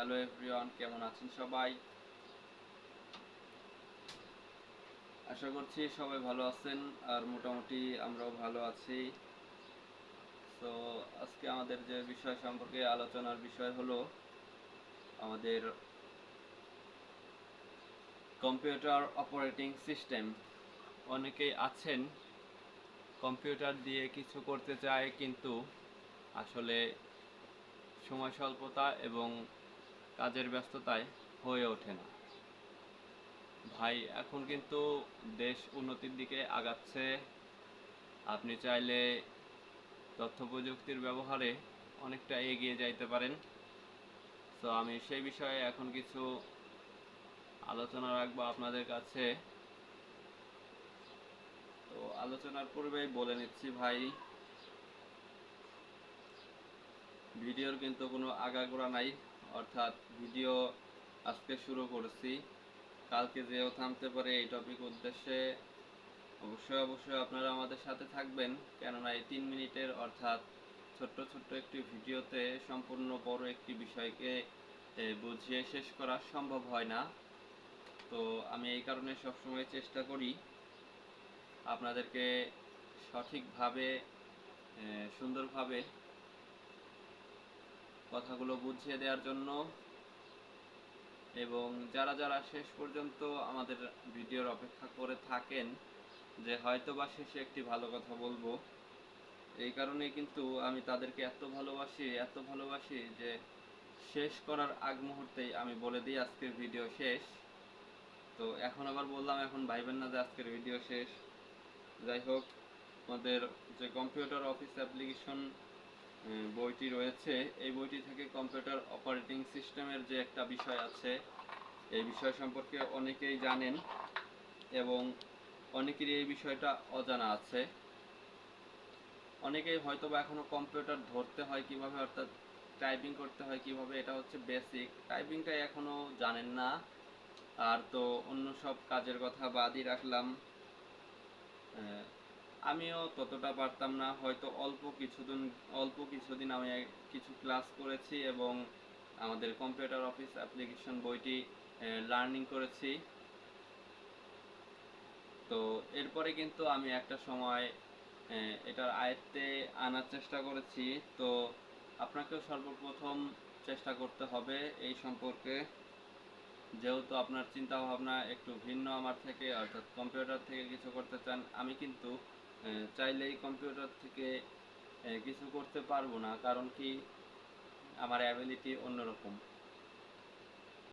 Hello everyone, কেমন আছেন সবাই? আশা করছি সবাই ভালো আছেন। আর মোটামুটি আমরাও ভালো আছি। তো আজকে আমাদের যে বিষয় সম্পর্কে আলোচনার বিষয় হলো আমাদের কম্পিউটার অপারেটিং সিস্টেম। অনেকেই আছেন কম্পিউটার দিয়ে কিছু করতে চায়, কিন্তু আসলে সময় স্বল্পতা এবং কাজের ব্যস্ততায় হয়ে ওঠে না। ভাই, এখন কিন্তু দেশ উন্নতির দিকে আগাচ্ছে। আপনি চাইলে তথ্য প্রযুক্তির ব্যবহারে অনেকটা এগিয়ে যাইতে পারেন। তো আমি সেই বিষয়ে এখন কিছু আলোচনা রাখবো আপনাদের কাছে। তো আলোচনার পূর্বেই বলে নিচ্ছি ভাই, ভিডিওর কিন্তু কোনো আগাগোড়া নাই। অর্থাৎ ভিডিও আজকে শুরু করছি, কালকে যেও থামতে পারে এই টপিক উদ্দেশ্যে। অবশ্যই আপনারা আমাদের সাথে থাকবেন, কেননা এই 3 মিনিটের অর্থাৎ ছোট্ট ছোট্ট একটি ভিডিওতে সম্পূর্ণ বড় একটি বিষয়কে বুঝিয়ে শেষ করা সম্ভব হয় না। তো আমি এই কারণে সবসময় চেষ্টা করি আপনাদেরকে সঠিকভাবে সুন্দরভাবে কথাগুলো বুঝিয়ে দেওয়ার জন্য। এবং যারা যারা শেষ পর্যন্ত আমাদের ভিডিওর অপেক্ষা করে থাকেন যে হয়তোবা শেষে একটি ভালো কথা বলবো, এই কারণেই কিন্তু আমি তাদেরকে এত ভালোবাসি যে শেষ করার আগ মুহূর্তেই আমি বলে দিই আজকের ভিডিও শেষ। তো এখন আবার বললাম, এখন ভাইবেন না যে আজকের ভিডিও শেষ। যাই হোক, আমাদের যে কম্পিউটার অফিস অ্যাপ্লিকেশন বইটি রয়েছে, এই বইটি থেকে কম্পিউটার অপারেটিং সিস্টেমের যে একটা বিষয় আছে, এই বিষয় সম্পর্কে অনেকেই জানেন এবং অনেকেরই এই বিষয়টা অজানা আছে। অনেকেই হয়তো বা এখনও কম্পিউটার ধরতে হয় কিভাবে, অর্থাৎ টাইপিং করতে হয় কিভাবে, এটা হচ্ছে বেসিক টাইপিংটাই এখনও জানেন না। আর তো অন্য সব কাজের কথা বাদই রাখলাম, আমিও ততটা পারতাম না। হয়তো অল্প কিছুদিন আমি কিছু ক্লাস করেছি এবং আমাদের কম্পিউটার অফিস অ্যাপ্লিকেশন বইটি লার্নিং করেছি। তো এরপরে কিন্তু আমি একটা সময় এটার আয়ত্তে আনার চেষ্টা করেছি। তো আপনাকেও সর্বপ্রথম চেষ্টা করতে হবে এই সম্পর্কে। যেহেতু আপনার চিন্তা ভাবনা একটু ভিন্ন আমার থেকে, অর্থাৎ কম্পিউটার থেকে কিছু করতে চান, আমি কিন্তু চাইলেই কম্পিউটার থেকে কিছু করতে পারবো না। কারণ কি, আমার অ্যাবিলিটি অন্যরকম।